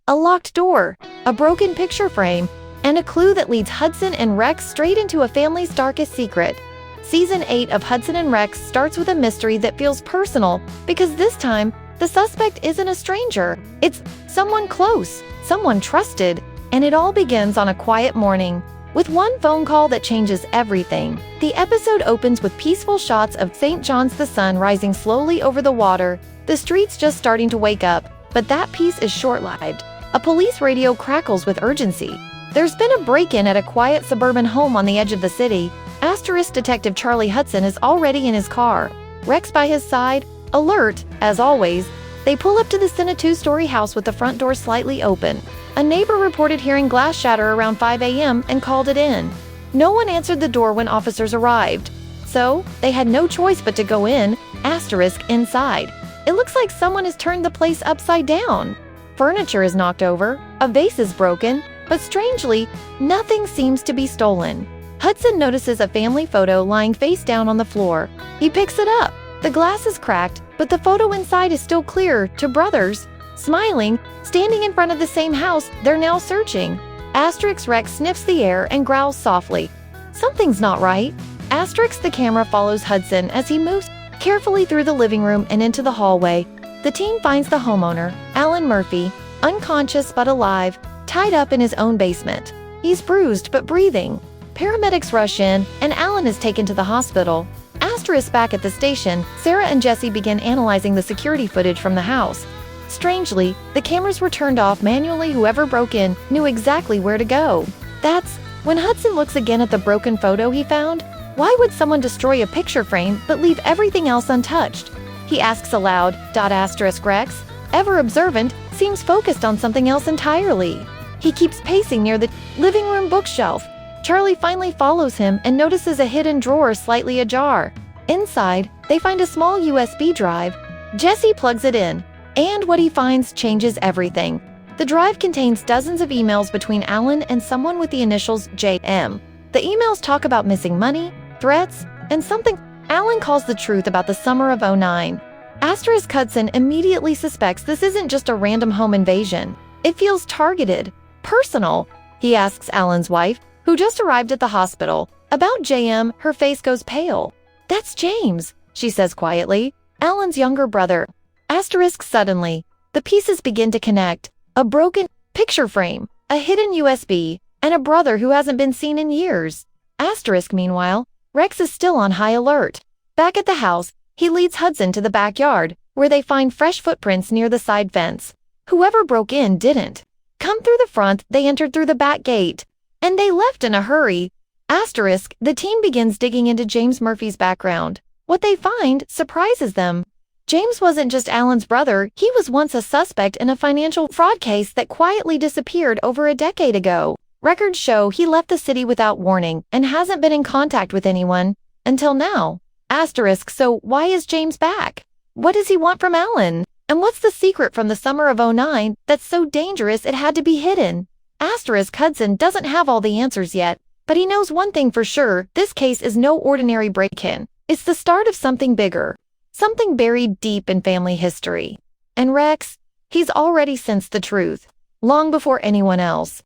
a locked door, a broken picture frame, and a clue that leads Hudson and Rex straight into a family's darkest secret. Season 8 of Hudson and Rex starts with a mystery that feels personal because this time, the suspect isn't a stranger. It's someone close, someone trusted, and it all begins on a quiet morning with one phone call that changes everything. The episode opens with peaceful shots of St. John's, the sun rising slowly over the water, the streets just starting to wake up, but that peace is short-lived. A police radio crackles with urgency. There's been a break-in at a quiet suburban home on the edge of the city. Asterisk Detective Charlie Hudson is already in his car, Rex by his side, alert, as always. They pull up to the Cine two-story house with the front door slightly open. A neighbor reported hearing glass shatter around 5 a.m. and called it in. No one answered the door when officers arrived, so they had no choice but to go in, inside. It looks like someone has turned the place upside down. Furniture is knocked over, a vase is broken, but strangely, nothing seems to be stolen. Hudson notices a family photo lying face down on the floor. He picks it up. The glass is cracked, but the photo inside is still clear, two brothers, smiling, standing in front of the same house they're now searching. Rex sniffs the air and growls softly. Something's not right. The camera follows Hudson as he moves carefully through the living room and into the hallway. The team finds the homeowner, Alan Murphy, unconscious but alive, tied up in his own basement. He's bruised but breathing. Paramedics rush in, and Alan is taken to the hospital. Back at the station, Sarah and Jesse begin analyzing the security footage from the house. Strangely, the cameras were turned off manually. Whoever broke in knew exactly where to go. That's when Hudson looks again at the broken photo he found. Why would someone destroy a picture frame but leave everything else untouched? He asks aloud. Rex, ever observant, seems focused on something else entirely. He keeps pacing near the living room bookshelf. Charlie finally follows him and notices a hidden drawer slightly ajar. Inside, they find a small USB drive. Jesse plugs it in, and what he finds changes everything. The drive contains dozens of emails between Alan and someone with the initials JM. The emails talk about missing money, threats, and something Alan calls the truth about the summer of '09. Hudson immediately suspects this isn't just a random home invasion. It feels targeted, personal. He asks Alan's wife, who just arrived at the hospital, about JM. Her face goes pale. That's James, she says quietly, Alan's younger brother. Suddenly, the pieces begin to connect. A broken picture frame, a hidden USB, and a brother who hasn't been seen in years. Meanwhile, Rex is still on high alert. Back at the house, he leads Hudson to the backyard, where they find fresh footprints near the side fence. Whoever broke in didn't come through the front, they entered through the back gate. And they left in a hurry. The team begins digging into James Murphy's background. What they find surprises them. James wasn't just Alan's brother, he was once a suspect in a financial fraud case that quietly disappeared over a decade ago. Records show he left the city without warning and hasn't been in contact with anyone until now. So why is James back? What does he want from Alan? And what's the secret from the summer of '09 that's so dangerous it had to be hidden? Hudson doesn't have all the answers yet, but he knows one thing for sure: this case is no ordinary break-in. It's the start of something bigger, something buried deep in family history. And Rex, he's already sensed the truth, long before anyone else.